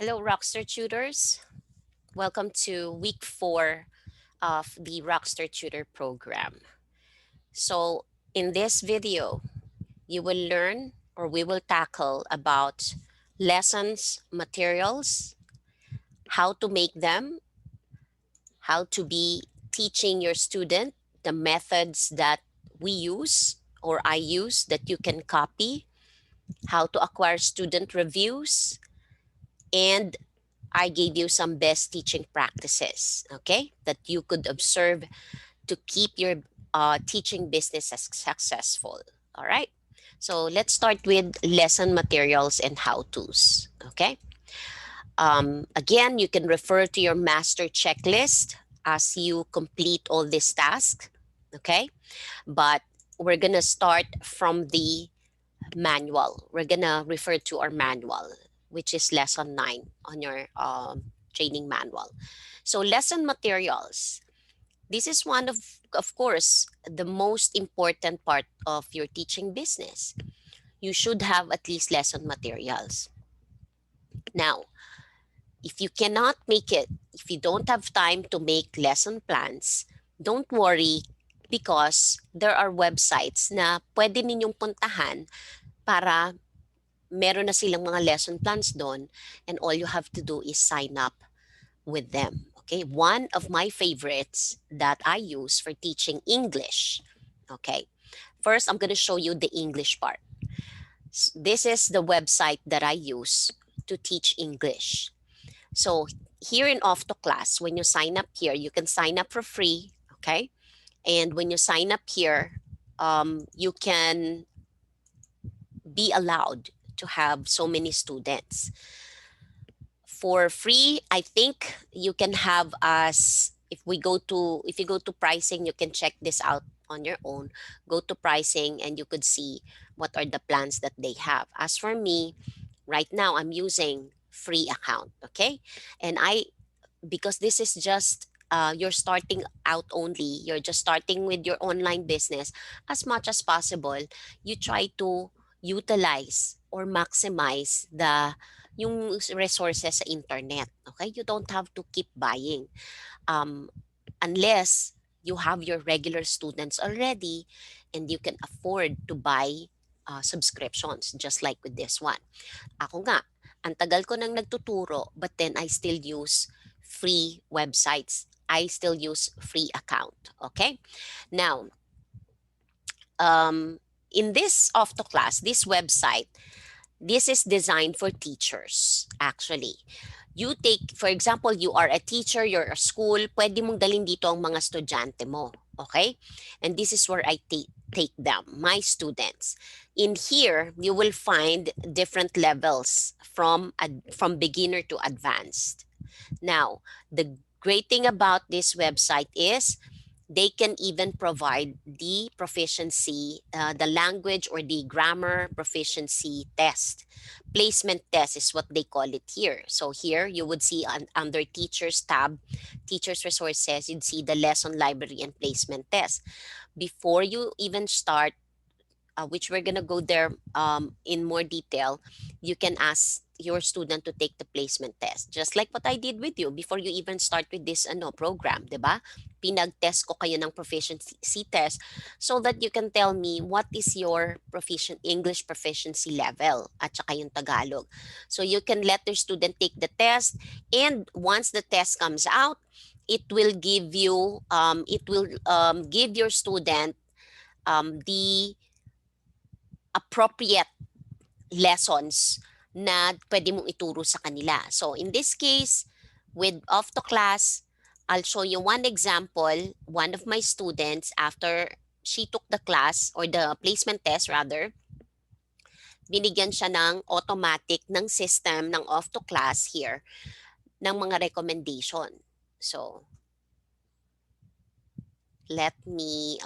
Hello, Rockstar Tutors. Welcome to week 4 of the Rockstar Tutor program. So in this video, you will learn or we will tackle about lessons, materials, how to make them, how to be teaching your student, the methods that we use or I use that you can copy, how to acquire student reviews, and I gave you some best teaching practices, okay, that you could observe to keep your teaching business successful. All right. So let's start with lesson materials and how-tos. Okay. Again, you can refer to your master checklist as you complete all these tasks. Okay. But we're going to start from the manual. We're going to refer to our manual, which is lesson 9 on your training manual. So lesson materials. This is one of course, the most important part of your teaching business. You should have at least lesson materials. Now, if you cannot make it, if you don't have time to make lesson plans, don't worry because there are websites na pwede ninyong puntahan para meron na silang mga lesson plans doon and all you have to do is sign up with them. Okay, one of my favorites that I use for teaching English. Okay, first I'm going to show you the English part. This is the website that I use to teach English. So here in Off to Class, when you sign up here, you can sign up for free. Okay, and when you sign up here, you can be allowed to have so many students. For free, I think you can have us, if you go to pricing, you can check this out on your own. Go to pricing and you could see what are the plans that they have. As for me, right now I'm using free account, okay? And because this is just you're starting out only, you're just starting with your online business, as much as possible, you try to utilize or maximize yung resources sa internet. Okay? You don't have to keep buying. Unless you have your regular students already and you can afford to buy subscriptions, just like with this one. Ako nga, ang tagal ko nang nagtuturo, but then I still use free websites. I still use free account. Okay? Now, in this Off to Class, this website, this is designed for teachers, actually. You take, for example, you are a teacher, you're a school, pwede mong dalhin dito ang mga estudyante mo. Okay? And this is where I take them, my students. In here, you will find different levels from beginner to advanced. Now, the great thing about this website is they can even provide the proficiency, the language or the grammar proficiency test. Placement test is what they call it here. So here you would see under Teachers tab, Teachers Resources, you'd see the lesson library and placement test. Before you even start, which we're going to go there in more detail, you can ask your student to take the placement test. Just like what I did with you before you even start with this program, di ba? Pinag-test ko kayo ng proficiency test so that you can tell me what is your English proficiency level at saka yung Tagalog. So you can let your student take the test, and once the test comes out, it will give you, give your student the appropriate lessons na pwede mong ituro sa kanila. So in this case, with Off to Class, I'll show you one example. One of my students, after she took the class or the placement test rather, binigyan siya ng automatic ng system ng Off to Class here ng mga recommendation. So let me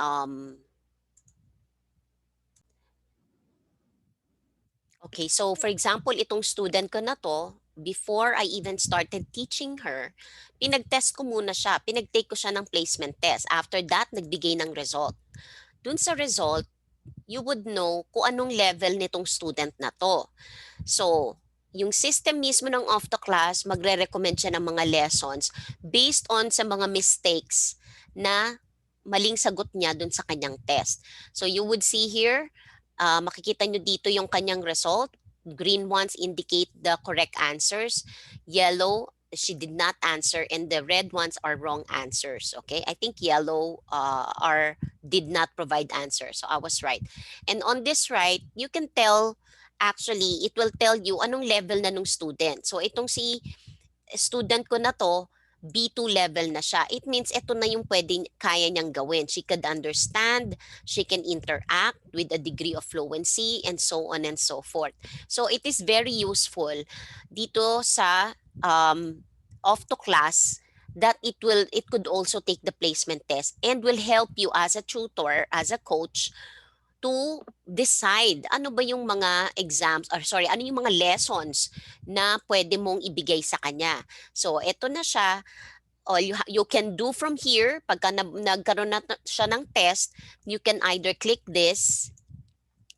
okay, so for example, itong student ko na to, before I even started teaching her, pinag-test ko muna siya, pinag-take ko siya ng placement test. After that, nagbigay ng result. Dun sa result, you would know kung anong level nitong student na to. So, yung system mismo ng off the class, magre-recommend siya ng mga lessons based on sa mga mistakes na maling sagot niya dun sa kanyang test. So you would see here, makikita nyo dito yung kanyang result. Green ones indicate the correct answers. Yellow, she did not answer, and the red ones are wrong answers. Okay, I think yellow are did not provide answers, so I was right. And on this right, you can tell, actually it will tell you anong level na nung student. So itong si student ko na to, B2 level na siya. It means ito na yung pwedeng kaya niyang gawin. She could understand, she can interact with a degree of fluency, and so on and so forth. So it is very useful dito sa off to class, that it could also take the placement test and will help you as a tutor, as a coach, to decide ano ba yung mga exams, or sorry, ano yung mga lessons na pwede mong ibigay sa kanya. So ito na siya. All you can do from here, pagka nagkaroon na siya ng test, you can either click this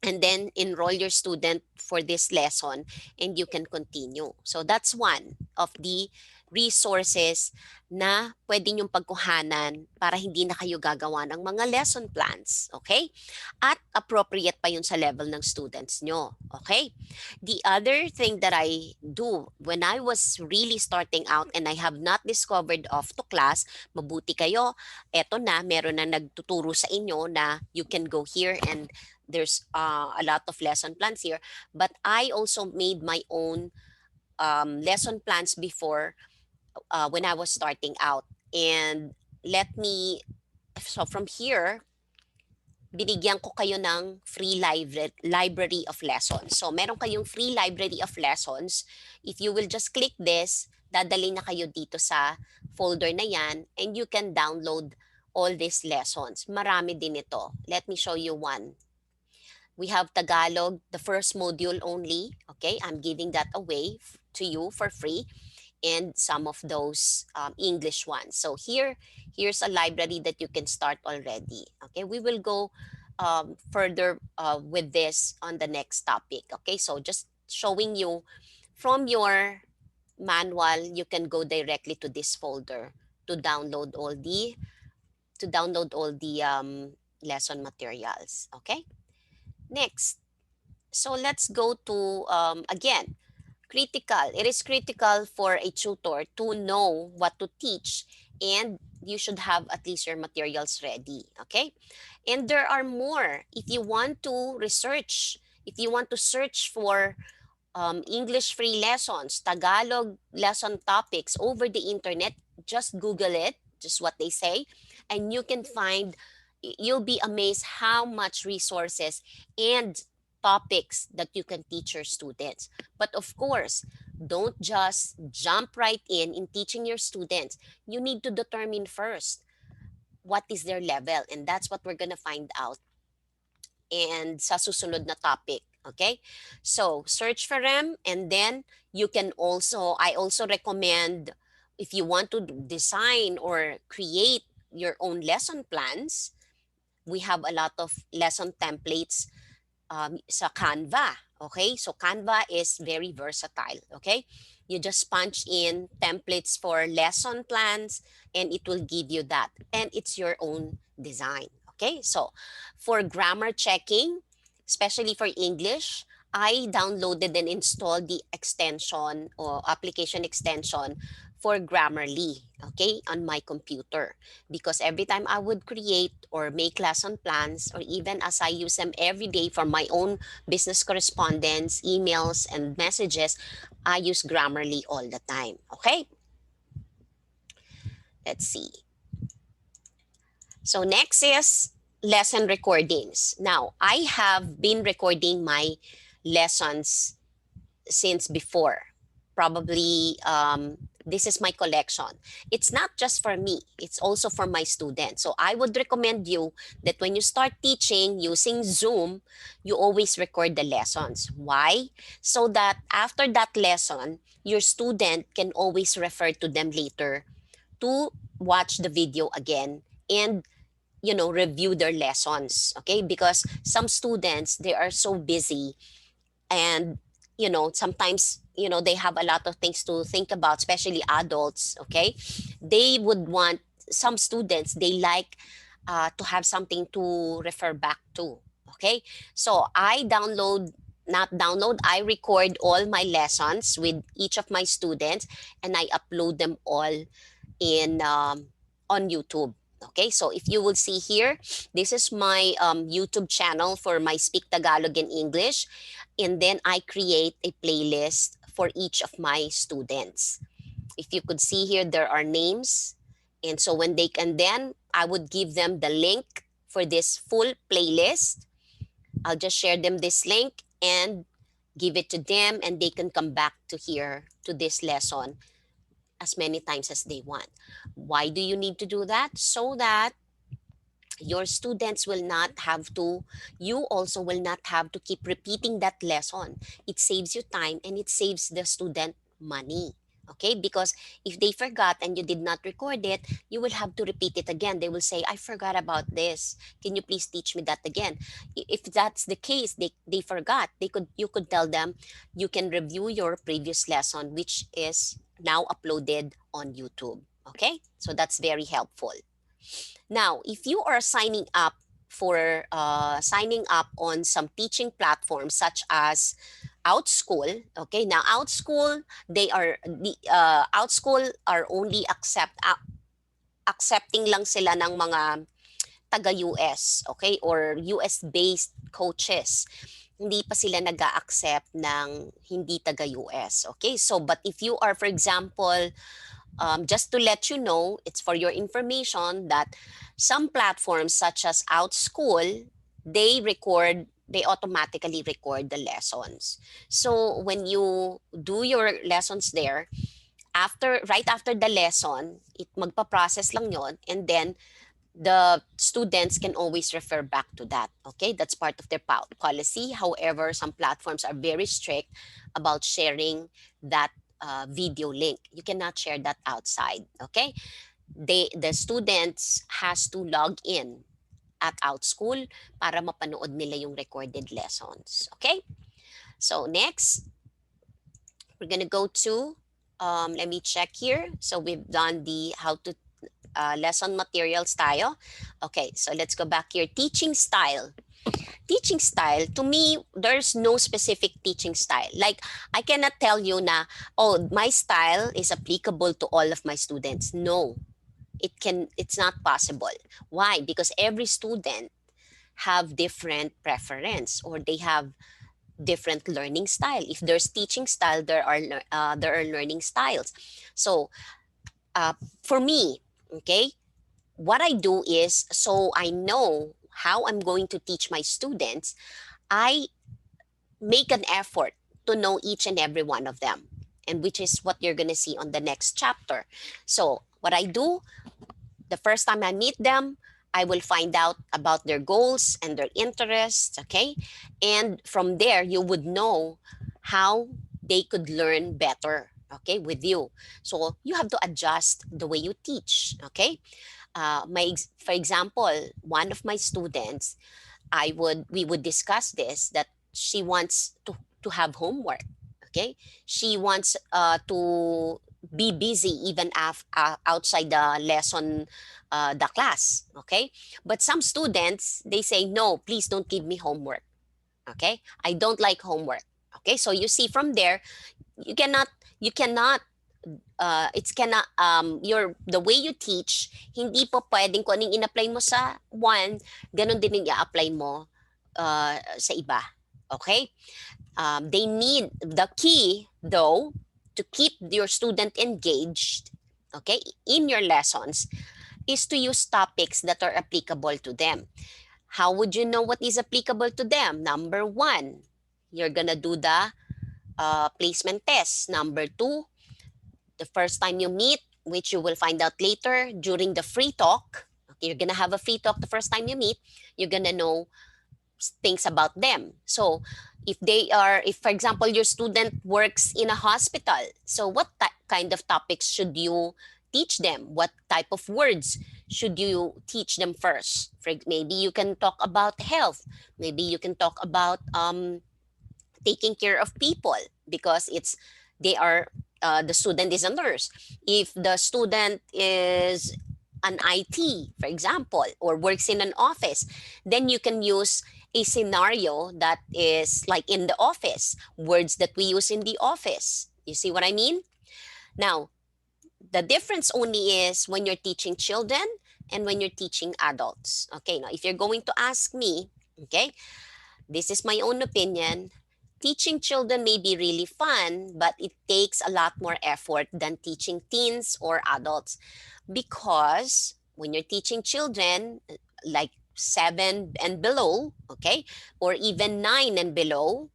and then enroll your student for this lesson, and you can continue. So that's one of the resources na pwede niyong pagkuhanan para hindi na kayo gagawa ng mga lesson plans. Okay? At appropriate pa yun sa level ng students nyo. Okay? The other thing that I do when I was really starting out and I have not discovered off to class, mabuti kayo, eto na, meron na nagtuturo sa inyo na you can go here, and there's a lot of lesson plans here. But I also made my own lesson plans before, when I was starting out. And so from here, binigyan ko kayo ng free library of lessons. So meron kayong free library of lessons. If you will just click this, dadali na kayo dito sa folder na yan, and you can download all these lessons. Marami din ito. Let me show you one. We have Tagalog, the first module only. Okay, I'm giving that away to you for free, and some of those English ones. So here's a library that you can start already. Okay, we will go further with this on the next topic. Okay, so just showing you from your manual, you can go directly to this folder to download all the lesson materials. Okay, next. So let's go to again, critical. It is critical for a tutor to know what to teach, and you should have at least your materials ready. Okay, and there are more. If you want to research, if you want to search for English free lessons, Tagalog lesson topics over the internet, just Google it, just what they say, and you can find, you'll be amazed how much resources and topics that you can teach your students. But of course, don't just jump right in teaching your students. You need to determine first what is their level, and that's what we're gonna find out and sa susunod na topic. Okay, so search for them, and then you can also, I also recommend, if you want to design or create your own lesson plans, we have a lot of lesson templates sa Canva. Okay, so Canva is very versatile. Okay, you just punch in templates for lesson plans, and it will give you that, and it's your own design. Okay, so for grammar checking, especially for English, I downloaded and installed the extension or application extension for Grammarly, okay, on my computer. Because every time I would create or make lesson plans, or even as I use them every day for my own business correspondence, emails, and messages, I use Grammarly all the time, okay? Let's see. So next is lesson recordings. Now, I have been recording my lessons since before. Probably this is my collection. It's not just for me, it's also for my students. So I would recommend you that when you start teaching using Zoom, you always record the lessons. Why? So that after that lesson, your student can always refer to them later to watch the video again and review their lessons. Okay, because some students, they are so busy, and sometimes, they have a lot of things to think about, especially adults. Okay, they would want, some students, they like to have something to refer back to. Okay, so I download not download I record all my lessons with each of my students, and I upload them all in on YouTube. Okay, so if you will see here, this is my YouTube channel for my Speak Tagalog and English, and then I create a playlist for each of my students. If you could see here, there are names, and so when they can, then I would give them the link for this full playlist. I'll just share them this link and give it to them, and they can come back to here to this lesson as many times as they want. Why do you need to do that? So that your students will not have to, you also will not have to keep repeating that lesson. It saves you time and it saves the student money. Okay, because if they forgot and you did not record it, you will have to repeat it again. They will say, I forgot about this. Can you please teach me that again? If that's the case, they forgot, you could tell them, you can review your previous lesson, which is now uploaded on YouTube. Okay, so that's very helpful. Now, if you are signing up on some teaching platforms such as OutSchool, okay, now OutSchool, OutSchool are only accepting lang sila ng mga taga-US, okay, or US-based coaches. Hindi pa sila nag-a-accept ng hindi taga-US, okay? So, but if you are, for example, just to let you know, it's for your information that some platforms such as OutSchool, they automatically record the lessons. So when you do your lessons there, right after the lesson, it magpa-process lang yon, and then the students can always refer back to that. Okay, that's part of their policy. However, some platforms are very strict about sharing that video link. You cannot share that outside. Okay, the students has to log in at OutSchool para mapanood nila yung recorded lessons. Okay, so next we're gonna go to let me check here. So we've done the how to lesson material style. Okay, so let's go back here. Teaching style. Teaching style, to me, there's no specific teaching style. Like, I cannot tell you na, oh, my style is applicable to all of my students. No, it's not possible. Why? Because every student have different preference, or they have different learning style. If there's teaching style, there are learning styles. So for me, okay, what I do is, so I know how I'm going to teach my students, I make an effort to know each and every one of them, and which is what you're going to see on the next chapter. So what I do, the first time I meet them, I will find out about their goals and their interests, okay? And from there, you would know how they could learn better, okay, with you. So you have to adjust the way you teach, okay? For example, one of my students, we would discuss this, that she wants to have homework, okay? She wants to be busy even outside the lesson, the class, okay? But some students, they say, no, please don't give me homework, okay? I don't like homework, okay? So you see from there, you cannot the way you teach, hindi po pwedeng kung anong in-apply mo sa one, ganun din yung i-apply mo sa iba. Okay? They need, the key though, to keep your student engaged, okay, in your lessons, is to use topics that are applicable to them. How would you know what is applicable to them? Number one, you're gonna do the placement test. Number two, the first time you meet, which you will find out later during the free talk. Okay, you're gonna have a free talk the first time you meet. You're gonna know things about them. So if for example, your student works in a hospital, so what kind of topics should you teach them? What type of words should you teach them first? Maybe you can talk about health. Maybe you can talk about taking care of people because they are the student is a nurse. If the student is an IT, for example, or works in an office, then you can use a scenario that is like in the office, words that we use in the office. You see what I mean? Now, the difference only is when you're teaching children and when you're teaching adults. Okay, now if you're going to ask me, okay, this is my own opinion. Teaching children may be really fun, but it takes a lot more effort than teaching teens or adults because when you're teaching children, like 7 and below, okay, or even 9 and below,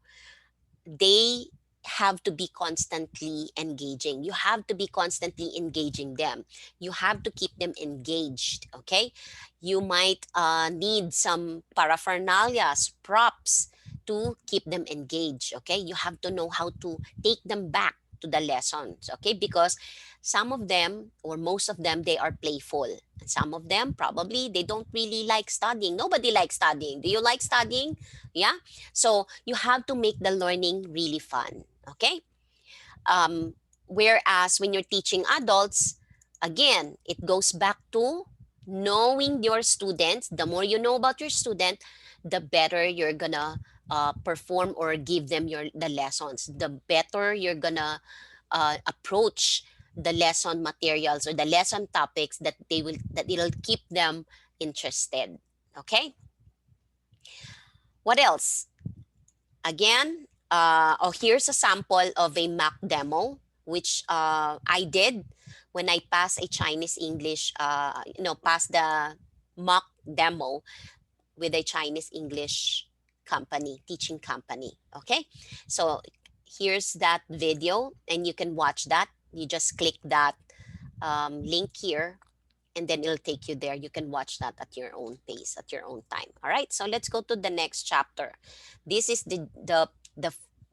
they have to be constantly engaging. You have to be constantly engaging them. You have to keep them engaged, okay? You might need some paraphernalia, props to keep them engaged, okay? You have to know how to take them back to the lessons, okay? Because some of them or most of them, they are playful. And some of them probably they don't really like studying. Nobody likes studying. Do you like studying? Yeah. So you have to make the learning really fun. Okay. Um, Whereas when you're teaching adults, again, it goes back to knowing your students. The more you know about your student, the better you're gonna perform or give them the lessons. The better you're gonna approach the lesson materials or the lesson topics that it'll keep them interested. Okay. What else? Again, here's a sample of a mock demo, which I did when I passed a Chinese English, passed the mock demo with a Chinese English company, teaching company. Okay. So here's that video, and you can watch that. You just click that link here and then it'll take you there. You can watch that at your own pace, at your own time. All right. So let's go to the next chapter. This is the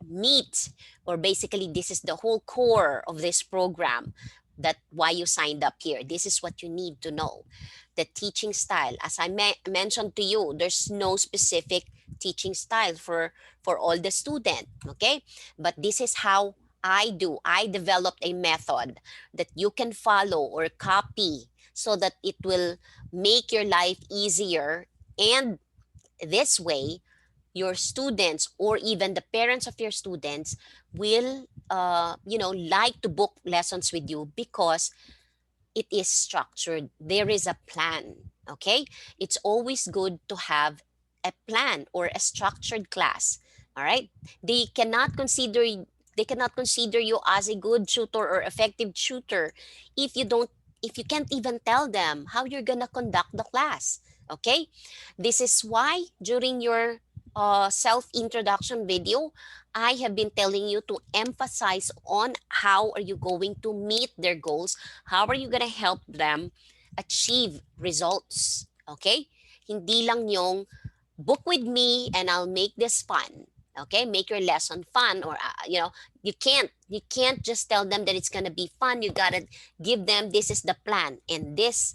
meat, or basically this is the whole core of this program. That why you signed up here. This is what you need to know. The teaching style. As I mentioned to you, there's no specific teaching style for all the student. Okay, but this is how I do. I developed a method that you can follow or copy so that it will make your life easier. And this way, your students or even the parents of your students will, like to book lessons with you because it is structured. There is a plan. Okay. It's always good to have a plan or a structured class. All right. They cannot consider they cannot consider you as a good tutor or effective tutor if you don't if you can't even tell them how you're gonna conduct the class. Okay. This is why during your self-introduction video, I have been telling you to emphasize on how are you going to meet their goals. How are you going to help them achieve results? Okay? Hindi lang yung book with me and I'll make this fun. Okay? Make your lesson fun, or you can't just tell them that it's going to be fun. You got to give them this is the plan, and this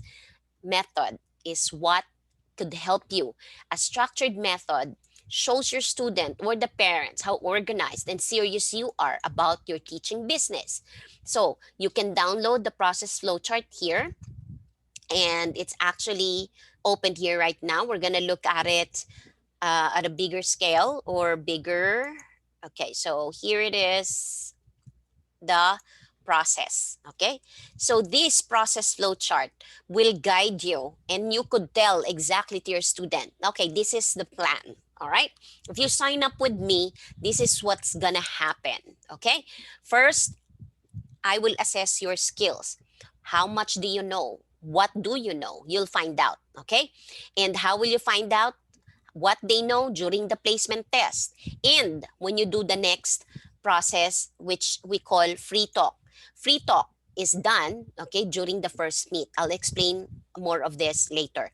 method is what could help you. A structured method shows your student or the parents how organized and serious you are about your teaching business. So you can download the process flowchart here, and it's actually opened here right now. We're going to look at it at a bigger scale or bigger. Okay, so here it is, the process. Okay, so this process flow chart will guide you, and you could tell exactly to your student, okay, this is the plan. All right, if you sign up with me, this is what's gonna happen. Okay, first I will assess your skills. How much do you know? What do you know? You'll find out. Okay, and how will you find out what they know? During the placement test, and when you do the next process, which we call free talk. Free talk is done, okay, during the first meet. I'll explain more of this later.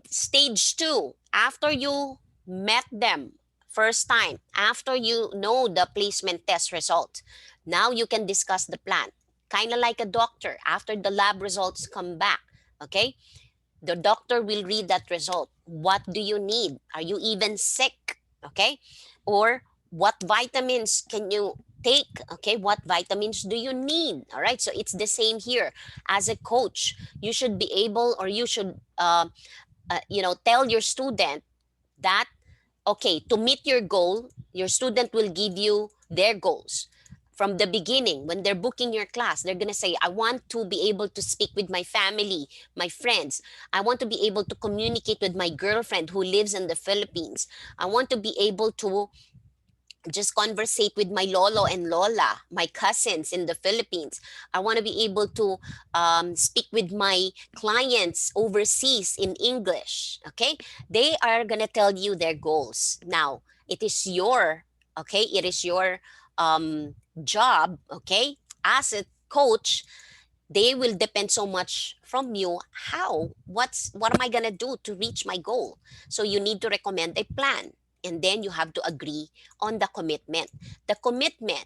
Stage 2, after you met them first time, after you know the placement test result, now you can discuss the plan. Kind of like a doctor, after the lab results come back, okay? The doctor will read that result. What do you need? Are you even sick? Okay? Or What vitamins can you take? Okay, what vitamins do you need? All right, so it's the same here. As a coach, you should be able, or you should tell your student that, okay, to meet your goal, your student will give you their goals. From the beginning, when they're booking your class, they're going to say, I want to be able to speak with my family, my friends. I want to be able to communicate with my girlfriend who lives in the Philippines. I want to be able to just conversate with my lolo and lola, my cousins in the Philippines. I want to be able to speak with my clients overseas in English. Okay, they are gonna tell you their goals. Now, it is your job. Okay, as a coach, they will depend so much from you. What am I going to do to reach my goal? So you need to recommend a plan, and then you have to agree on the commitment. The commitment,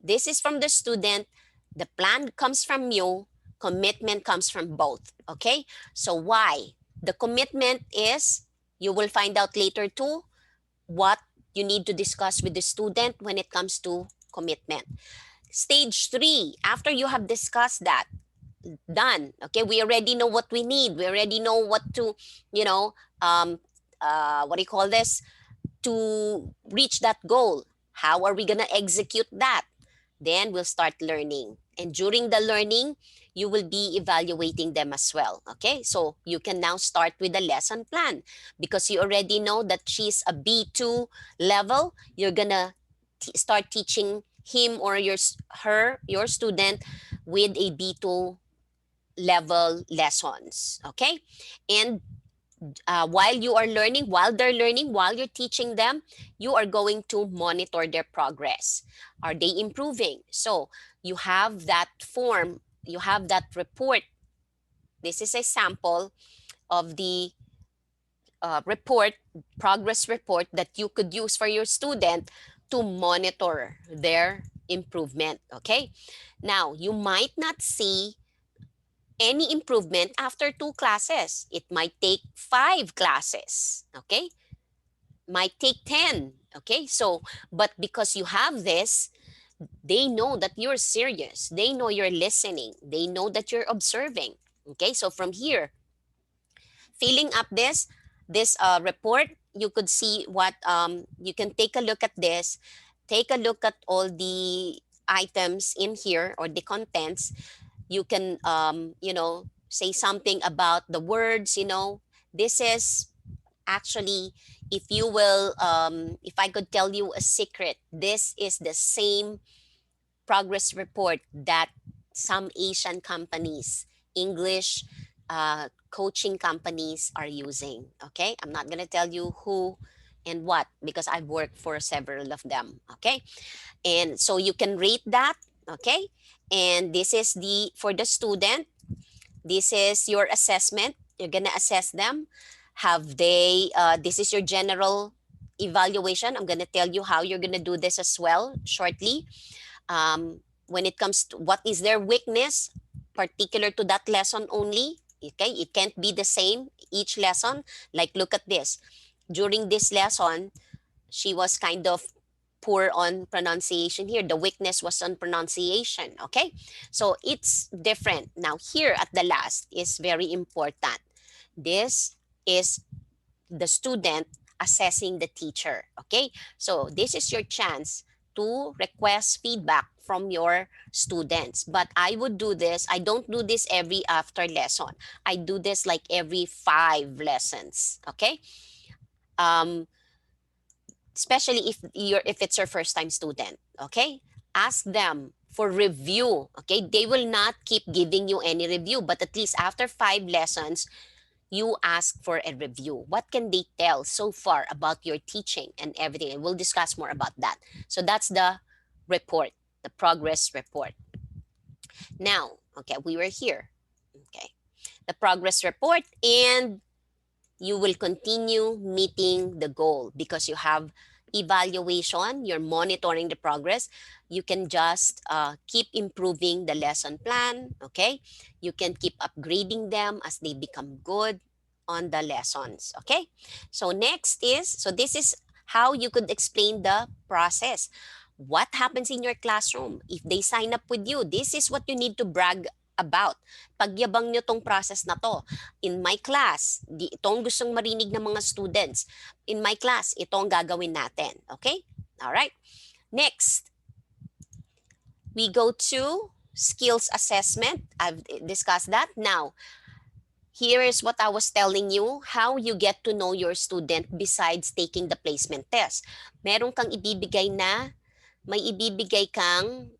this is from the student, the plan comes from you, commitment comes from both. Okay, so why the commitment is, you will find out later too, what you need to discuss with the student when it comes to commitment. Stage 3, after you have discussed that, done. Okay, we already know what we need. We already know what to, you know, what do you call this? To reach that goal. How are we going to execute that? Then we'll start learning. And during the learning, you will be evaluating them as well. Okay, so you can now start with the lesson plan because you already know that she's a B2 level. You're going to start teaching him or your student with a B2 level lessons. Okay, and while they're learning, while you're teaching them, you are going to monitor their progress. Are they improving? So you have that form, you have that report. This is a sample of the report, progress report that you could use for your student to monitor their improvement. Okay, now you might not see any improvement after 2 classes. It might take 5 classes, okay? Might take 10, okay? So, but because you have this, they know that you're serious. They know you're listening. They know that you're observing, okay? So from here, filling up this report, you could see what, you can take a look at this, take a look at all the items in here or the contents. You can say something about the words. This is actually, if I could tell you a secret, this is the same progress report that some Asian companies, English coaching companies are using. Okay, I'm not going to tell you who and what because I've worked for several of them. Okay, and so you can rate that. Okay, and this is the for the student, this is your assessment. You're gonna assess them. Have they this is your general evaluation. I'm gonna tell you how you're gonna do this as well shortly. When it comes to what is their weakness particular to that lesson only. Okay, it can't be the same each lesson. Like, look at this. During this lesson, she was kind of poor on pronunciation here. The weakness was on pronunciation. Okay, so it's different. Now here at the last is very important. This is the student assessing the teacher. Okay, so this is your chance to request feedback from your students. But I would do this, I don't do this every after lesson. I do this like every 5 lessons. Okay, um especially if it's your first time student. Okay, ask them for review. Okay, they will not keep giving you any review, but at least after 5 lessons you ask for a review. What can they tell so far about your teaching and everything, and we'll discuss more about that. So that's the report, the progress report. Now, okay, we were here. Okay, the progress report, and you will continue meeting the goal because you have evaluation, you're monitoring the progress. You can just keep improving the lesson plan. Okay, you can keep upgrading them as they become good on the lessons. Okay, so next is, so this is how you could explain the process. What happens in your classroom? If they sign up with you, this is what you need to brag about. Pagyabang nyo tong process na to. In my class, ito ang gustong marinig ng mga students. In my class, ito ang gagawin natin. Okay? Alright. Next, we go to skills assessment. I've discussed that. Now, here is what I was telling you, how you get to know your student besides taking the placement test. Meron kang ibibigay na, may ibibigay kang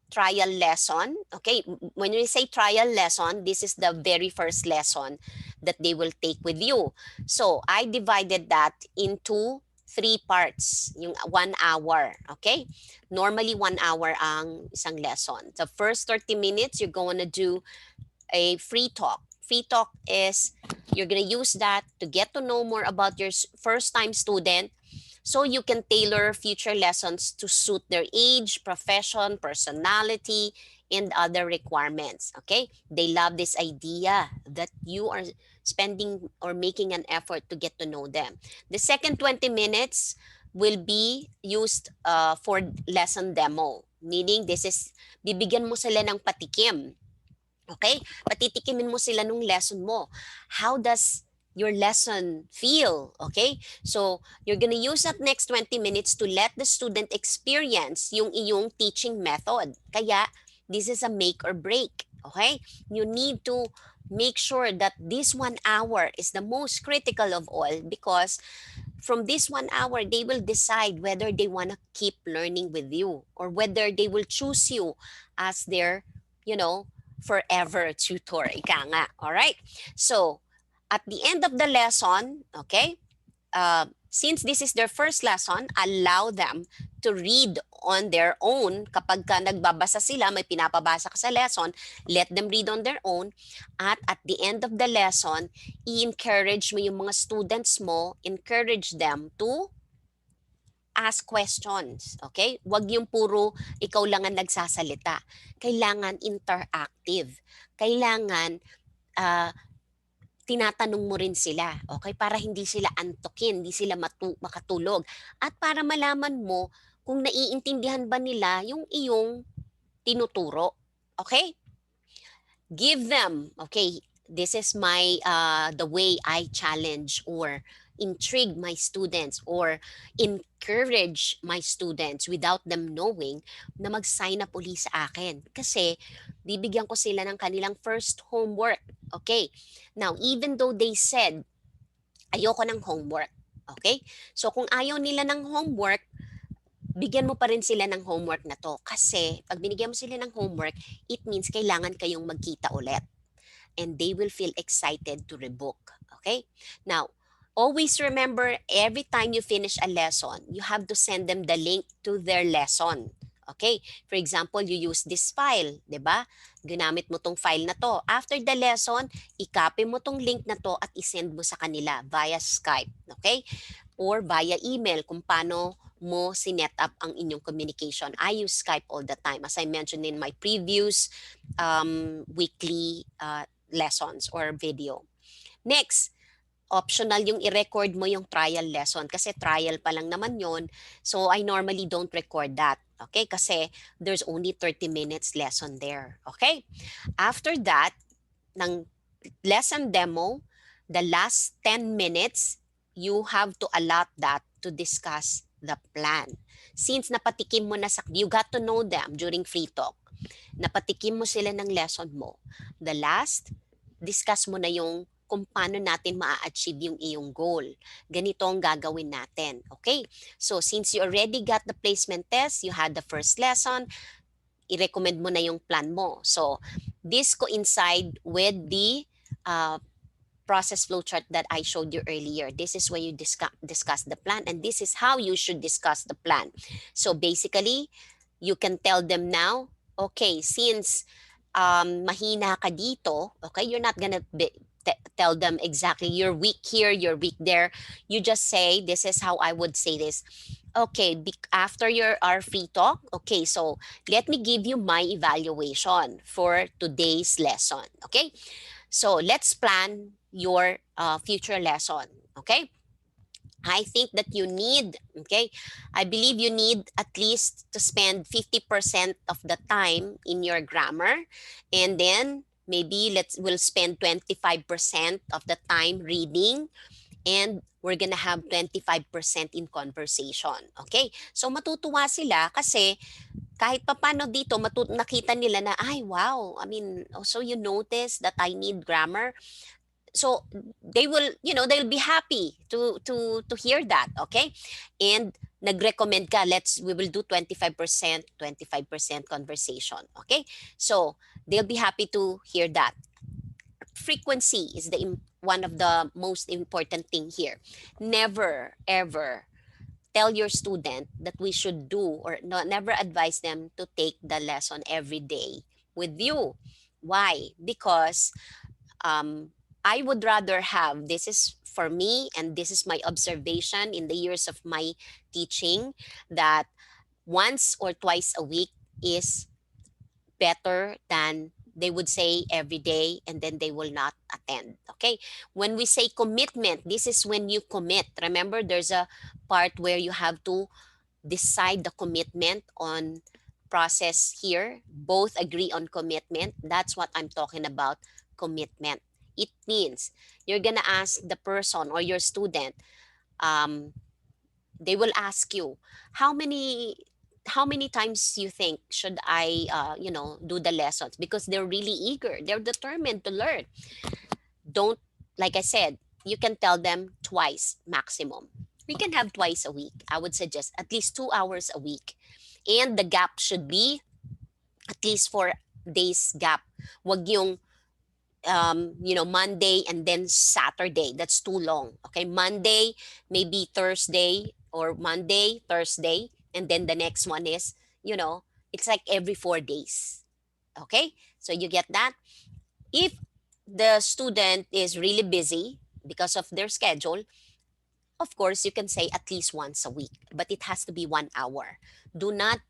trial lesson. Okay, when we say trial lesson, this is the very first lesson that they will take with you. So, I divided that into 3 parts, yung 1 hour. Okay? Normally, 1 hour ang isang lesson. The first 30 minutes, you're gonna do a free talk. Free talk is you're going to use that to get to know more about your first-time student so you can tailor future lessons to suit their age, profession, personality, and other requirements. Okay? They love this idea that you are spending or making an effort to get to know them. The second 20 minutes will be used for lesson demo. Meaning, this is, bibigyan mo sila ng patikim. Okay? Patitikimin mo sila nung lesson mo. How does your lesson feel? Okay? So, you're gonna use that next 20 minutes to let the student experience yung iyong teaching method. Kaya, this is a make or break. Okay? You need to make sure that this 1 hour is the most critical of all because from this 1 hour, they will decide whether they want to keep learning with you or whether they will choose you as their, forever tutor. Ika nga. Alright? So, at the end of the lesson, okay, since this is their first lesson, allow them to read on their own. Kapag ka nagbabasa sila, may pinapabasa ka sa lesson, let them read on their own. At the end of the lesson, i-encourage mo yung mga students mo, encourage them to ask questions, okay? Huwag yung puro ikaw lang ang nagsasalita. Kailangan interactive. Kailangan tinatanong mo rin sila, okay? Para hindi sila antukin, hindi sila makatulog. At para malaman mo kung naiintindihan ba nila yung iyong tinuturo. Okay? Give them, okay, this is my, the way I challenge or intrigue my students or encourage my students without them knowing na mag-sign up uli sa akin. Kasi bibigyan ko sila ng kanilang first homework. Okay? Now, even though they said, ayoko ng homework. Okay? So kung ayaw nila ng homework, bigyan mo pa rin sila ng homework na to. Kasi pag binigyan mo sila ng homework, it means kailangan kayong magkita ulit. And they will feel excited to rebook. Okay? Now, always remember, every time you finish a lesson, you have to send them the link to their lesson. Okay? For example, you use this file, di ba? Ginamit mo tong file na to. After the lesson, i-copy mo tong link na to at isend mo sa kanila via Skype. Okay? Or via email kung paano mo sinet up ang inyong communication. I use Skype all the time, as I mentioned in my previous weekly lessons or video. Next, optional yung i-record mo yung trial lesson kasi trial pa lang naman yon. So I normally don't record that. Okay? Kasi there's only 30 minutes lesson there. Okay? After that, ng lesson demo, the last 10 minutes, you have to allot that to discuss the plan. Since napatikim mo na you got to know them during free talk. Napatikim mo sila ng lesson mo. The last, discuss mo na yung kung paano natin ma-achieve yung iyong goal. Ganito ang gagawin natin. Okay? So, since you already got the placement test, you had the first lesson, i-recommend mo na yung plan mo. So, this coincide with the process flowchart that I showed you earlier. This is when you discuss the plan, and this is how you should discuss the plan. So, basically, you can tell them now, okay, since mahina ka dito, okay, you're not gonna tell them exactly you're weak here, you're weak there. You just say, this is how I would say this. Okay, after our free talk, okay, so let me give you my evaluation for today's lesson. Okay, so let's plan your future lesson. Okay, I think that you need, okay, I believe you need at least to spend 50% of the time in your grammar. And then maybe we'll spend 25% of the time reading, and we're gonna have 25% in conversation. Okay? So matutuwa sila kasi kahit papano dito nakita nila na, ay wow, I mean, so you notice that I need grammar. So they will, they'll be happy to hear that. Okay? And nag-recommend ka, we will do 25%, 25% conversation. Okay? So they'll be happy to hear that. Frequency is one of the most important thing here. Never ever tell your student that we should do, or no, never advise them to take the lesson every day with you. Why? Because I would rather have, this is for me and this is my observation in the years of my teaching, that once or twice a week is better than they would say every day and then they will not attend. Okay? When we say commitment, this is when you commit. Remember, there's a part where you have to decide the commitment on process here. Both agree on commitment. That's what I'm talking about, commitment. It means you're gonna ask the person or your student, um, they will ask you, how many how many times you think should I do the lessons, because they're really eager, they're determined to learn. Don't, like I said, you can tell them twice maximum. We can have twice a week. I would suggest at least 2 hours a week, and the gap should be at least 4 days gap. Wag yung Monday and then Saturday. That's too long. Okay, Monday, maybe Thursday, or Monday, Thursday, and then the next one is, it's like every 4 days. Okay, so you get that. If the student is really busy because of their schedule, of course, you can say at least once a week, but it has to be 1 hour. Do not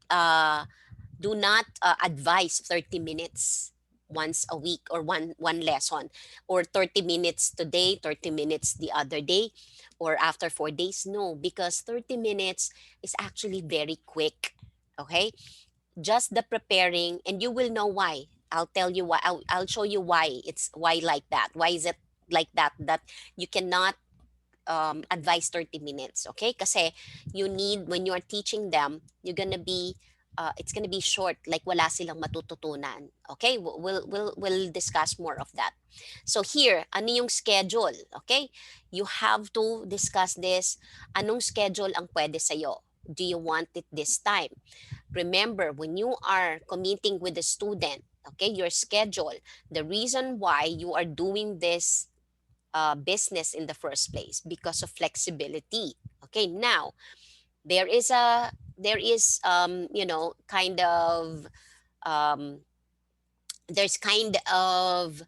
uh, advise 30 minutes once a week, or one lesson, or 30 minutes today, 30 minutes the other day, or after 4 days. No, because 30 minutes is actually very quick. Okay? Just the preparing, and you will know why. I'll tell you why. I'll show you why why like that. Why is it like that, that you cannot advise 30 minutes, okay? Kasi you need, when you are teaching them, you're gonna be, it's gonna be short, like wala silang matututunan. Okay? We'll discuss more of that. So here, ano yung schedule? Okay? You have to discuss this. Anong schedule ang pwede sa'yo? Do you want it this time? Remember, when you are committing with the student, okay, your schedule, the reason why you are doing this business in the first place, because of flexibility. Okay, now there is kind of um, there's kind of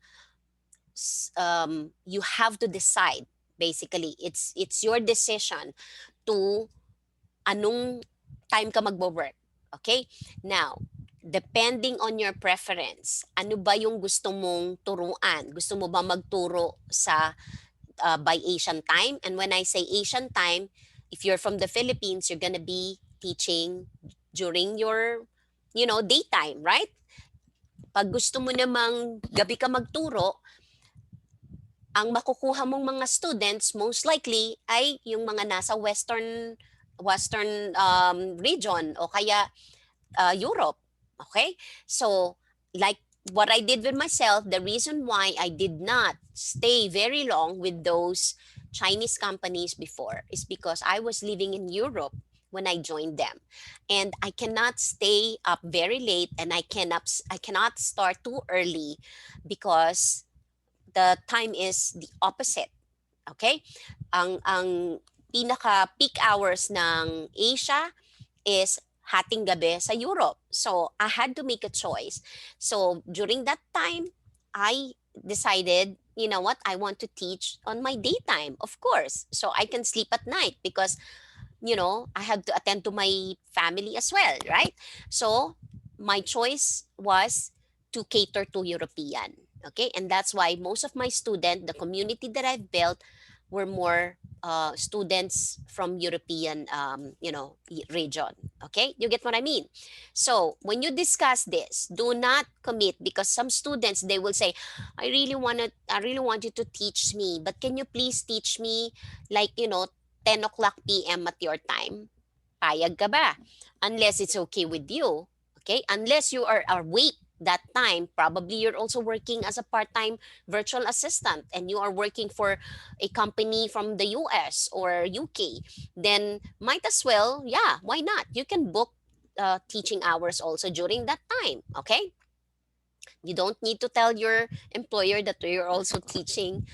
you have to decide. Basically, it's your decision to anong time ka magbo-work. Okay, now depending on your preference, ano ba yung gusto mong turuan? Gusto mo ba magturo sa by Asian time? And when I say Asian time, if you're from the Philippines, you're gonna be teaching during your, daytime, right? Pag gusto mo namang gabi ka magturo, ang makukuha mong mga students most likely ay yung mga nasa western region, o kaya Europe. Okay? So, like what I did with myself, the reason why I did not stay very long with those Chinese companies before is because I was living in Europe when I joined them. And I cannot stay up very late, and I cannot start too early, because the time is the opposite. Okay? Ang pinaka peak hours ng Asia is hating gabi sa Europe. So I had to make a choice. So during that time, I decided, you know what, I want to teach on my daytime, of course. So I can sleep at night, because, I have to attend to my family as well, right? So my choice was to cater to European. Okay, and that's why most of my student, the community that I've built, were more students from European, region. Okay, you get what I mean? So when you discuss this, do not commit, because some students, they will say, I really want you to teach me, but can you please teach me like 10 o'clock p.m. at your time? Payag ka ba? Unless it's okay with you. Okay? Unless you are awake that time, probably you're also working as a part-time virtual assistant and you are working for a company from the US or UK, then might as well, yeah, why not? You can book teaching hours also during that time. Okay? You don't need to tell your employer that you're also teaching,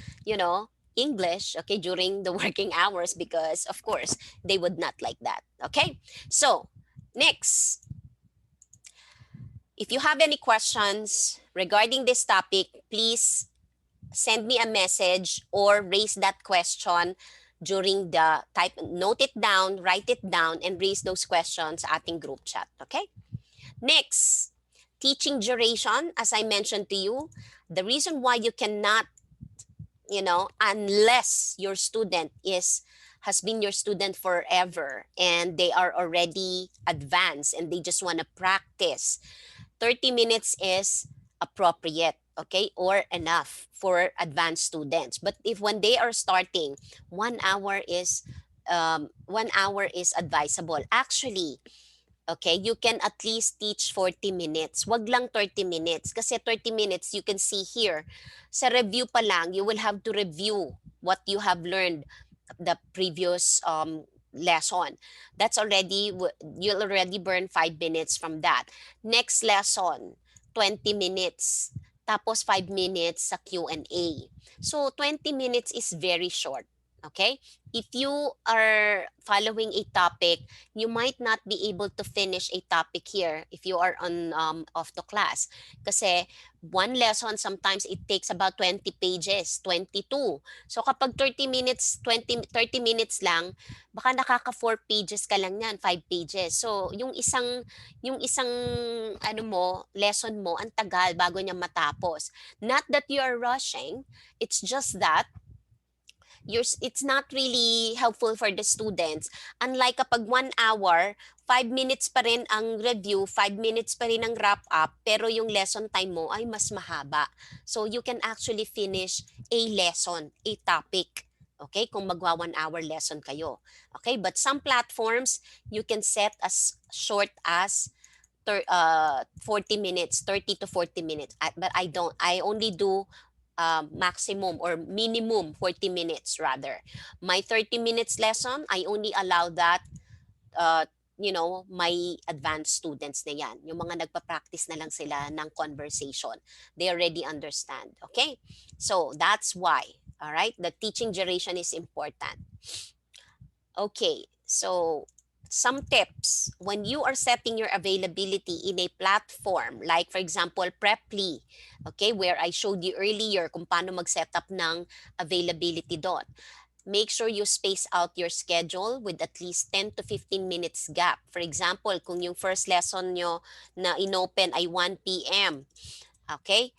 English, okay, during the working hours, because of course they would not like that. Okay? So, next, if you have any questions regarding this topic, please send me a message or raise that question during the type, note it down, write it down, and raise those questions ating group chat. Okay? Next, teaching duration, as I mentioned to you, the reason why you cannot, unless your student has been your student forever and they are already advanced and they just want to practice, 30 minutes is appropriate, okay, or enough for advanced students. But if when they are starting, 1 hour is 1 hour is advisable. Actually, okay, you can at least teach 40 minutes. Wag lang 30 minutes. Kasi 30 minutes, you can see here, sa review pa lang, you will have to review what you have learned the previous lesson. That's already, you'll already burn 5 minutes from that. Next lesson, 20 minutes. Tapos 5 minutes sa Q&A. So 20 minutes is very short. Okay? If you are following a topic, you might not be able to finish a topic here if you are on off the class. Kasi one lesson, sometimes it takes about 20 pages, 22. So kapag 30 minutes, 30 minutes lang, baka nakaka 4 pages ka lang yan, 5 pages. So yung isang lesson mo, ang tagal bago niya matapos. Not that you are rushing, it's just that it's not really helpful for the students. Unlike kapag 1 hour, 5 minutes pa rin ang review, 5 minutes pa rin ang wrap up, pero yung lesson time mo ay mas mahaba. So you can actually finish a lesson, a topic. Okay, kung magwa 1 hour lesson kayo. Okay, but some platforms, you can set as short as 40 minutes, 30 to 40 minutes. But I don't. I only do maximum or minimum 40 minutes rather. My 30 minutes lesson, I only allow that, uh, my advanced students na yan. Yung mga nagpa-practice na lang sila ng conversation. They already understand. Okay? So, that's why. All right? The teaching duration is important. Okay. So, some tips when you are setting your availability in a platform, like for example, Preply, okay, where I showed you earlier kung paano mag-set up ng availability doon. Make sure you space out your schedule with at least 10 to 15 minutes gap. For example, kung yung first lesson nyo na inopen ay 1 p.m., okay,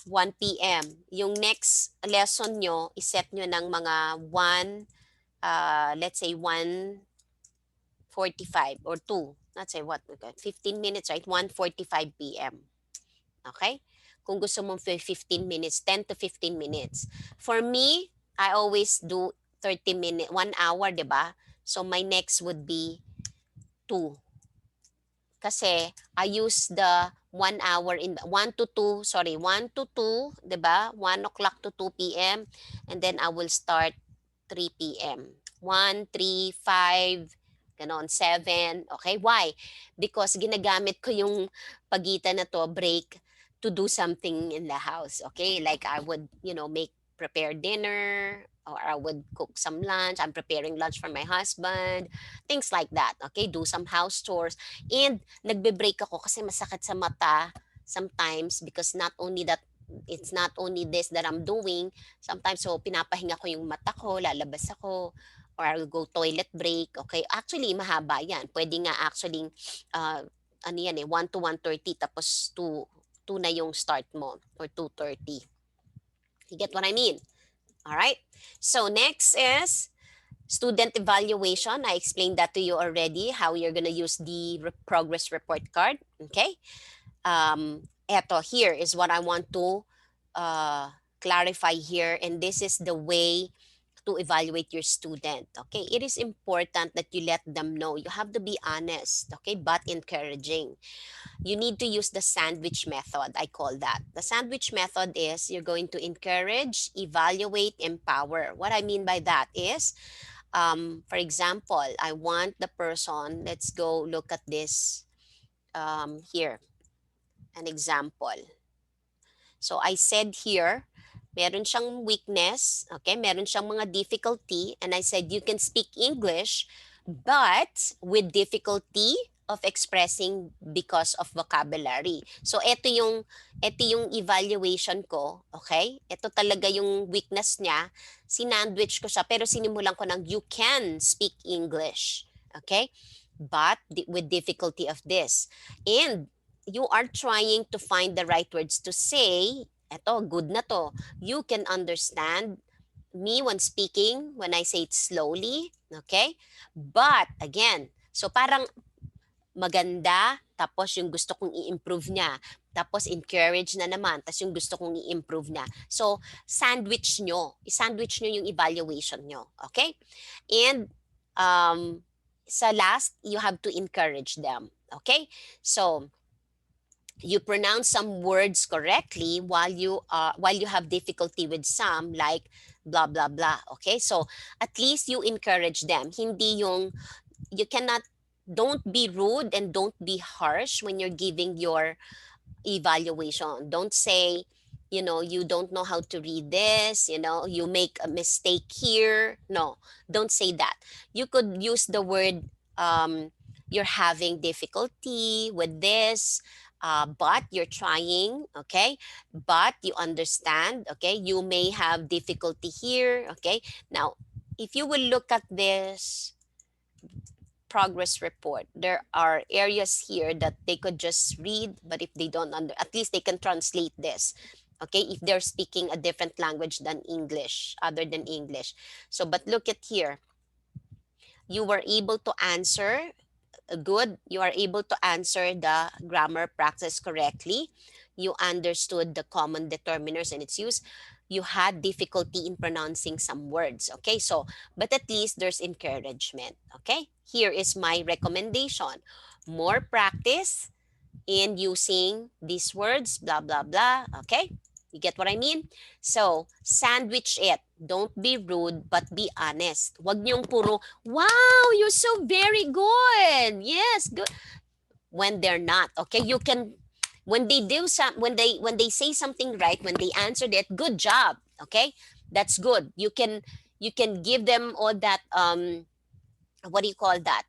1 p.m. Yung next lesson nyo, iset nyo ng mga 1, let's say 1:45 or 2. Let's say what, 15 minutes, right? 1:45 p.m. Okay? Kung gusto mong 15 minutes, 10 to 15 minutes. For me, I always do 30 minutes, 1 hour, di ba? So my next would be 2. Kasi I use the 1 hour in 1 to 2, sorry, 1 to 2, di ba? 1 o'clock to 2 p.m. And then I will start 3 p.m. 1, 3, 5, ganon, 7. Okay, why? Because ginagamit ko yung pagitan na to, break, to do something in the house. Okay, like I would, prepare dinner, or I would cook some lunch. I'm preparing lunch for my husband, things like that. Okay, do some house chores. And nagbe-break ako kasi masakit sa mata sometimes, because not only that, it's not only this that I'm doing. Sometimes, so pinapahinga ko yung mata ko, lalabas ako, or I'll go toilet break. Okay, actually mahaba yan. Pwede nga actually, ano yan 1 to 1:30, tapos 2 na yung start mo, or 2:30. You get what I mean? All right. So next is student evaluation. I explained that to you already, how you're going to use the progress report card. Okay. Eto, here is what I want to uh, clarify here. And this is the way to evaluate your student. Okay. It is important that you let them know. You have to be honest. Okay. But encouraging. You need to use the sandwich method. I call that. The sandwich method is you're going to encourage, evaluate, empower. What I mean by that is, for example, I want the person, let's go look at this here, an example. So I said here, meron siyang weakness, okay? Meron siyang mga difficulty, and I said you can speak English but with difficulty of expressing because of vocabulary. So ito yung evaluation ko, okay? Ito talaga yung weakness niya. Sinandwich ko siya pero sinimulan ko ng you can speak English, okay? But with difficulty of this. And you are trying to find the right words to say, eto, good na to. You can understand me when speaking, when I say it slowly, okay? But, again, so parang maganda, tapos yung gusto kong i-improve niya. Tapos encourage na naman, tapos yung gusto kong i-improve niya. So, sandwich nyo. I-sandwich nyo yung evaluation nyo, okay? And, sa last, you have to encourage them, okay? So, you pronounce some words correctly while you have difficulty with some, like blah blah blah, okay? So at least you encourage them. Hindi yung you cannot, don't be rude and don't be harsh when you're giving your evaluation. Don't say, you don't know how to read this, you make a mistake here. No, don't say that. You could use the word, you're having difficulty with this, but you're trying, okay? But you understand, okay? You may have difficulty here, okay? Now, if you will look at this progress report, there are areas here that they could just read, but if they don't at least they can translate this, okay, if they're speaking a different language than English, other than English. So but look at here, you were able to answer good, you are able to answer the grammar practice correctly, you understood the common determiners and its use, you had difficulty in pronouncing some words, okay? So but at least there's encouragement, okay? Here is my recommendation: more practice in using these words, blah blah blah, okay? You get what I mean? So sandwich it. Don't be rude, but be honest. Wag niyong puro, wow, you're so very good. Yes, good. When they're not, okay? You can, when they do some, when they say something right, when they answered it, good job, okay? That's good. You can give them all that, what do you call that?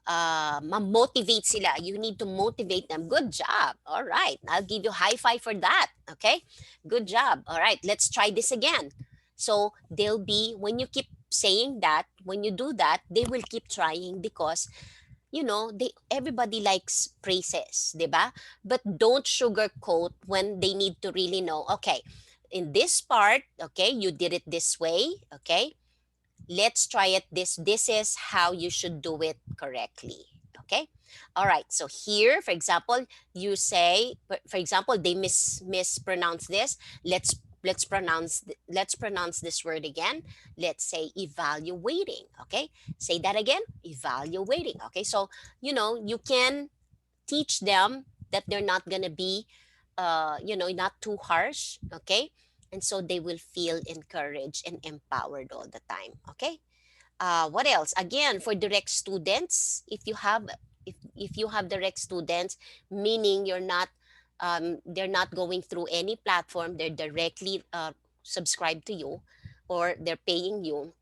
Ma-motivate sila. You need to motivate them. Good job. All right. I'll give you high five for that. Okay. Good job. All right. Let's try this again. So they'll be, when you keep saying that, when you do that, they will keep trying because, everybody likes praises, diba? But don't sugarcoat when they need to really know, okay, in this part, okay, you did it this way, okay? Let's try it this is how you should do it correctly, okay? All right, so here, for example, you say, for example, they mispronounce this. Let's pronounce this word again. Let's say evaluating, okay? Say that again, evaluating, okay? So you can teach them that they're not gonna be not too harsh, okay? And so they will feel encouraged and empowered all the time, okay? What else? Again, for direct students, if you have direct students, meaning they're not going through any platform, they're directly subscribed to you, or they're paying you,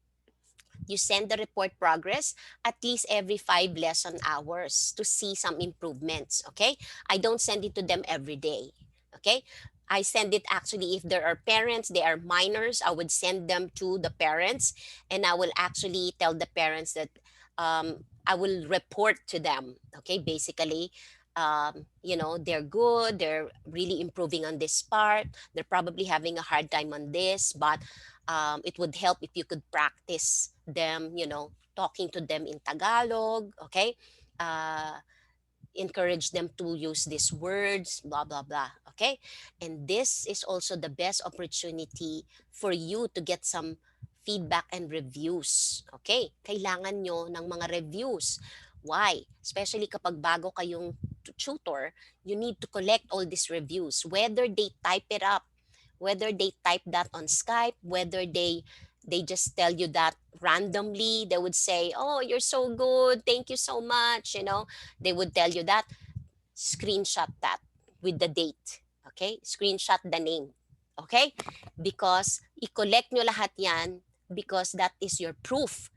you send the report progress at least every 5 lesson hours to see some improvements, okay? I don't send it to them every day, okay? I send it, actually, if there are parents, they are minors, I would send them to the parents, and I will actually tell the parents that I will report to them, okay? Basically, they're good, they're really improving on this part, they're probably having a hard time on this, but it would help if you could practice them, talking to them in Tagalog, okay? uh, Encourage them to use these words, blah blah blah, okay? And this is also the best opportunity for you to get some feedback and reviews, okay? Kailangan nyo ng mga reviews. Why? Especially kapag bago kayong tutor, you need to collect all these reviews, whether they type it up, whether they type that on Skype, whether they just tell you that randomly. They would say, oh, you're so good, thank you so much, they would tell you that. Screenshot that with the date, okay? Screenshot the name, okay? Because i-collect nyo lahat yan, because that is your proof,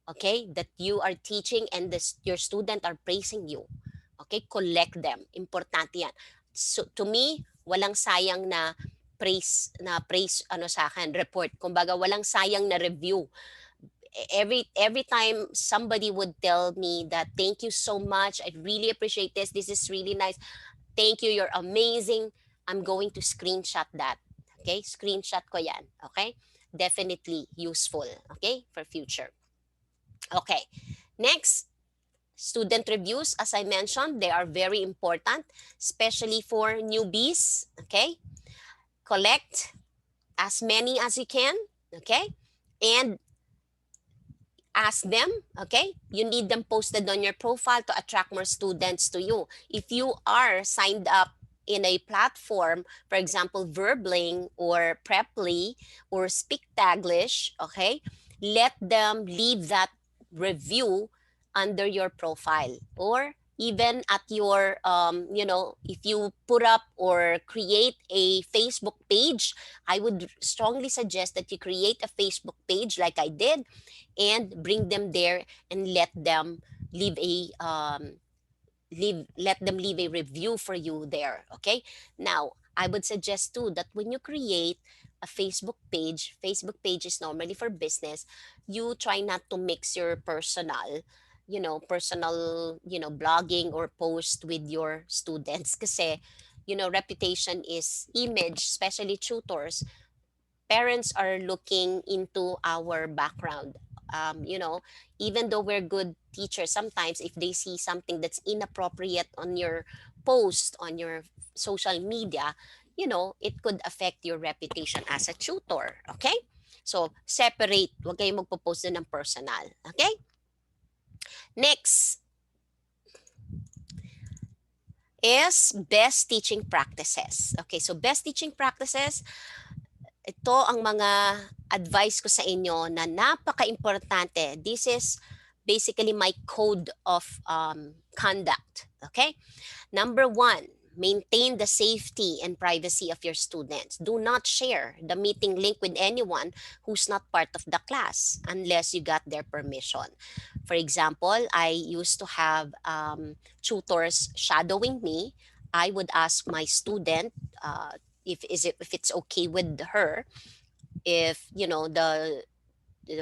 okay, that you are teaching and your student are praising you, okay? Collect them, importante yan. So to me, walang sayang na praise ano sa akin, report, kumbaga walang sayang na review. Every time somebody would tell me that, thank you so much, I really appreciate this is really nice, thank you, you're amazing, I'm going to screenshot that, okay? Screenshot ko yan, okay? Definitely useful, okay, for future. Okay, next, student reviews. As I mentioned, they are very important, especially for newbies, okay? Collect as many as you can, okay? And ask them, okay? You need them posted on your profile to attract more students to you. If you are signed up in a platform, for example, Verbling or Preply or Speak Taglish, okay? Let them leave that review under your profile, or even at your, if you put up or create a Facebook page, I would strongly suggest that you create a Facebook page like I did, and bring them there and let them leave a review for you there, okay? Now, I would suggest too that when you create a Facebook page is normally for business, you try not to mix your personal blogging or post with your students, kasi reputation is image, especially tutors. Parents are looking into our background. Even though we're good teachers, sometimes if they see something that's inappropriate on your post, on your social media, it could affect your reputation as a tutor. Okay? So, separate. Huwag kayong magpo-post ng personal. Okay? Next is best teaching practices. Okay, so best teaching practices, ito ang mga advice ko sa inyo na napaka-importante. This is basically my code of conduct. Okay? Number 1, maintain the safety and privacy of your students. Do not share the meeting link with anyone who's not part of the class unless you got their permission. For example, I used to have tutors shadowing me. I would ask my student if it's okay with her, if the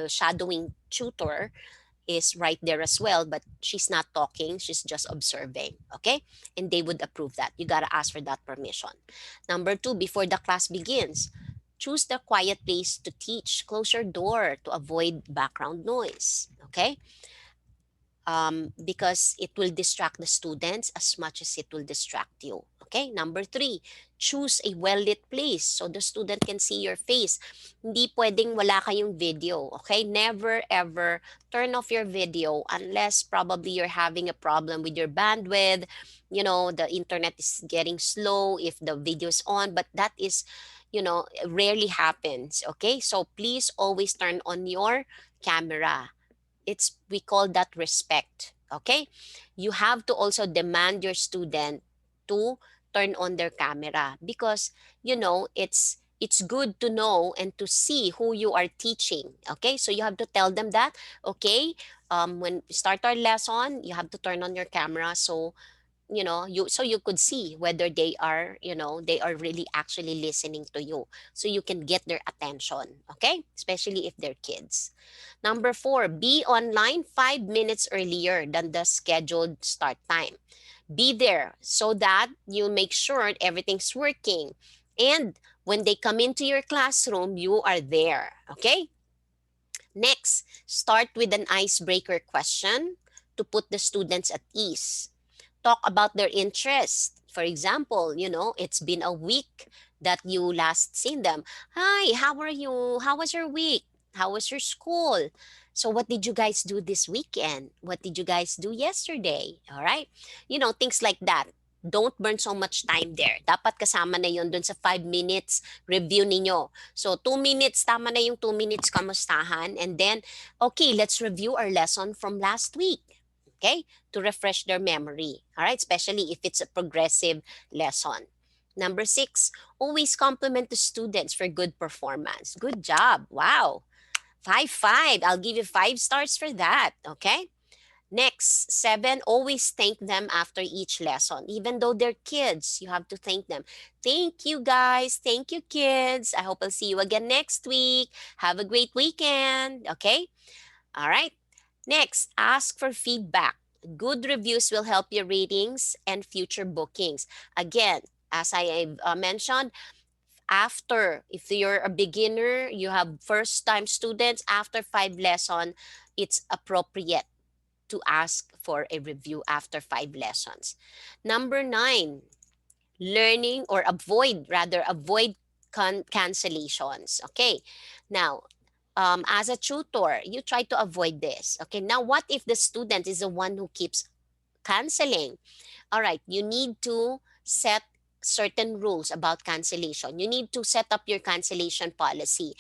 shadowing tutor is right there as well, but she's not talking, she's just observing, okay? And they would approve that. You gotta ask for that permission. Number 2, before the class begins, choose the quiet place to teach. Close your door to avoid background noise, okay? Because it will distract the students as much as it will distract you. Okay, number 3, choose a well-lit place so the student can see your face. Hindi pwedeng wala kayong video, okay? Never ever turn off your video unless probably you're having a problem with your bandwidth, the internet is getting slow if the video is on, but that is, rarely happens, okay? So please always turn on your camera. We call that respect, okay? You have to also demand your student to turn on their camera, because it's good to know and to see who you are teaching, okay? So you have to tell them that, okay, when we start our lesson, you have to turn on your camera so so you could see whether they are, they are really actually listening to you, so you can get their attention, okay, especially if they're kids. Number 4, be online 5 minutes earlier than the scheduled start time. Be there so that you make sure everything's working, and when they come into your classroom, you are there, okay. Next, start with an icebreaker question to put the students at ease. Talk about their interest. For example, it's been a week that you last seen them. Hi, how are you? How was your week? How was your school? So what did you guys do this weekend? What did you guys do yesterday? All right? Things like that. Don't burn so much time there. Dapat kasama na yon dun sa 5 minutes review ninyo. So 2 minutes, tama na yung 2 minutes kamustahan. And then, okay, let's review our lesson from last week. Okay? To refresh their memory. All right? Especially if it's a progressive lesson. Number 6, always compliment the students for good performance. Good job. Wow. 5, 5. I'll give you 5 stars for that. Okay? Next, 7, always thank them after each lesson. Even though they're kids, you have to thank them. Thank you, guys. Thank you, kids. I hope I'll see you again next week. Have a great weekend. Okay? All right. Next, ask for feedback. Good reviews will help your ratings and future bookings. Again, as I mentioned, after, if you're a beginner, you have first time students, after 5 lessons, it's appropriate to ask for a review after 5 lessons. Number 9, learning or avoid cancellations. Okay. Now, as a tutor, you try to avoid this. Okay. Now, what if the student is the one who keeps canceling? All right. You need to set certain rules about cancellation. You need to set up your cancellation policy.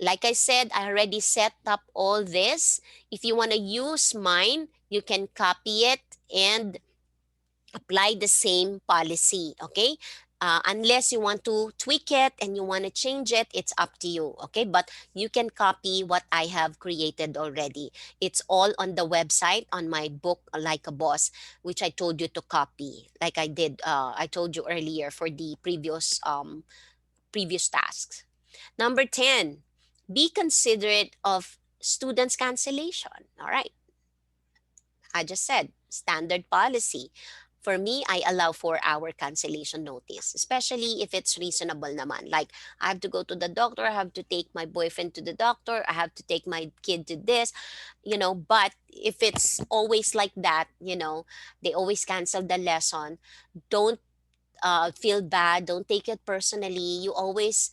Like I said, I already set up all this. If you want to use mine, you can copy it and apply the same policy, okay? Unless you want to tweak it and you want to change it, it's up to you, okay? But you can copy what I have created already. It's all on the website on my book, Like a Boss, which I told you to copy, like I did. I told you earlier for the previous tasks. Number 10, be considerate of students' cancellation. All right. I just said standard policy. For me, I allow 4-hour cancellation notice, especially if it's reasonable naman. Like, I have to go to the doctor, I have to take my boyfriend to the doctor, I have to take my kid to this, but if it's always like that, they always cancel the lesson, don't feel bad. Don't take it personally. You always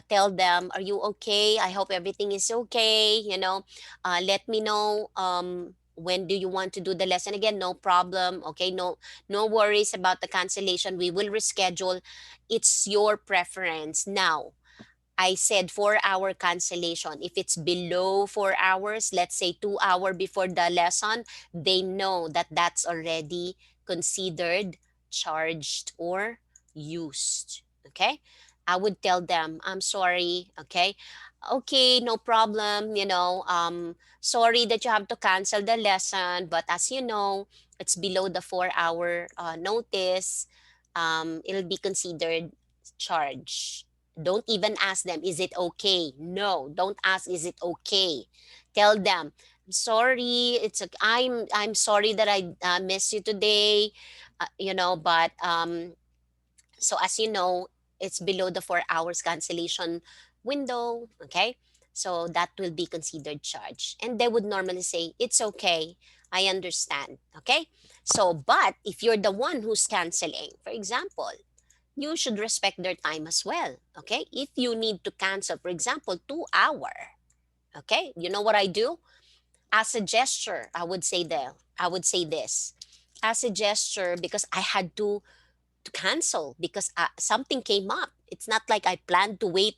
tell them, "Are you okay? I hope everything is okay." Let me know. When do you want to do the lesson again? No problem. Okay, no worries about the cancellation. We will reschedule. It's your preference now. I said 4-hour cancellation. If it's below 4 hours, let's say 2 hour before the lesson, they know that that's already considered charged or used. Okay? I would tell them, I'm sorry. Okay? Okay, no problem. Sorry that you have to cancel the lesson, but as you know, it's below the 4-hour notice. It'll be considered charged. Don't even ask them, is it okay? No, don't ask, is it okay? Tell them, sorry, I'm sorry that I missed you today. But so as you know, it's below the 4 hours cancellation window. Okay, so that will be considered charge, and they would normally say it's okay. I understand. Okay, so but if you're the one who's canceling, for example, you should respect their time as well. Okay. If you need to cancel, for example, 2 hour. Okay. You know what I do? As a gesture, I would say this. As a gesture, because I had to cancel because something came up. It's not like I planned to wait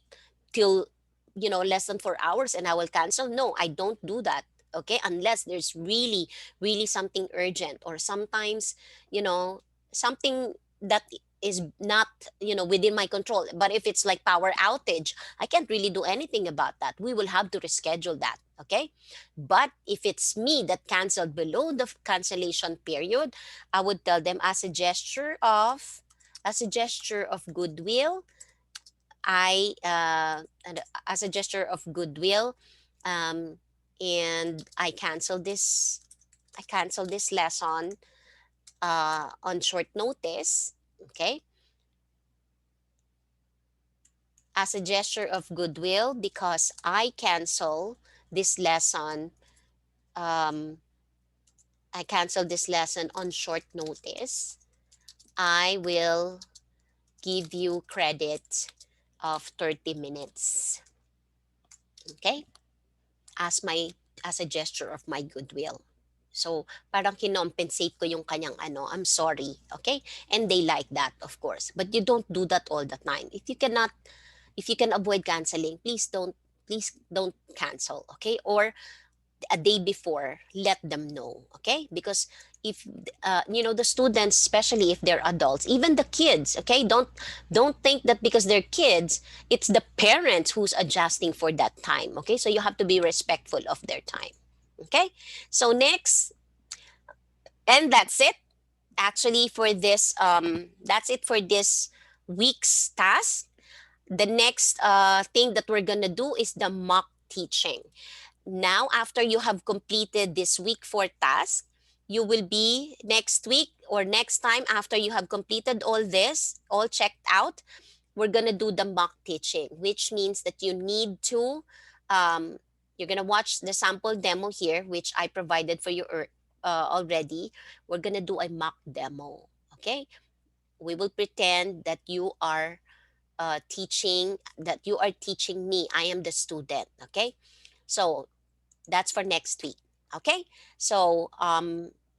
till less than 4 hours and I will cancel. No, I don't do that. Okay, unless there's really, really something urgent, or sometimes something that is not, within my control. But if it's like power outage, I can't really do anything about that. We will have to reschedule that. Okay. But if it's me that canceled below the cancellation period, I would tell them, as a gesture of goodwill, as a gesture of goodwill, um, and I cancel this lesson on short notice. Okay, as a gesture of goodwill, because this lesson, um, I cancel this lesson on short notice, I will give you credit of 30 minutes. Okay? As a gesture of my goodwill. So, parang kinompensate ko yung kanyang I'm sorry. Okay? And they like that, of course. But you don't do that all the time. If you can avoid canceling, please don't cancel. Okay? Or a day before, let them know. Okay? Because if the students, especially if they're adults, even the kids, okay, don't think that because they're kids, it's the parents who's adjusting for that time. Okay, so you have to be respectful of their time. Okay, so next, and that's it actually for this that's it for this week's task. The next thing that we're gonna do is the mock teaching. Now, after you have completed this week 4 task, you will be next week or next time, after you have completed all this, all checked out, we're going to do the mock teaching, which means that you need to, you're going to watch the sample demo here, which I provided for you already. We're going to do a mock demo. Okay. We will pretend that you are teaching me. I am the student. Okay. So that's for next week. Okay. So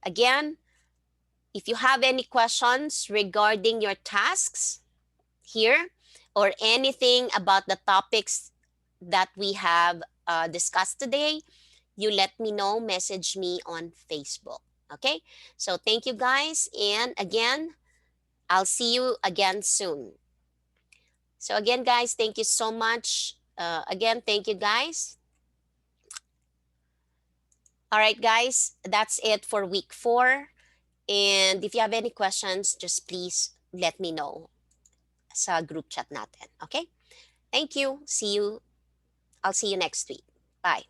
again, if you have any questions regarding your tasks here or anything about the topics that we have discussed today, you let me know. Message me on Facebook. Okay. So thank you guys. And again, I'll see you again soon. So again, guys, thank you so much. Again, thank you, guys. All right, guys, that's it for week 4. And if you have any questions, just please let me know sa group chat natin. Okay? Thank you. I'll see you next week. Bye.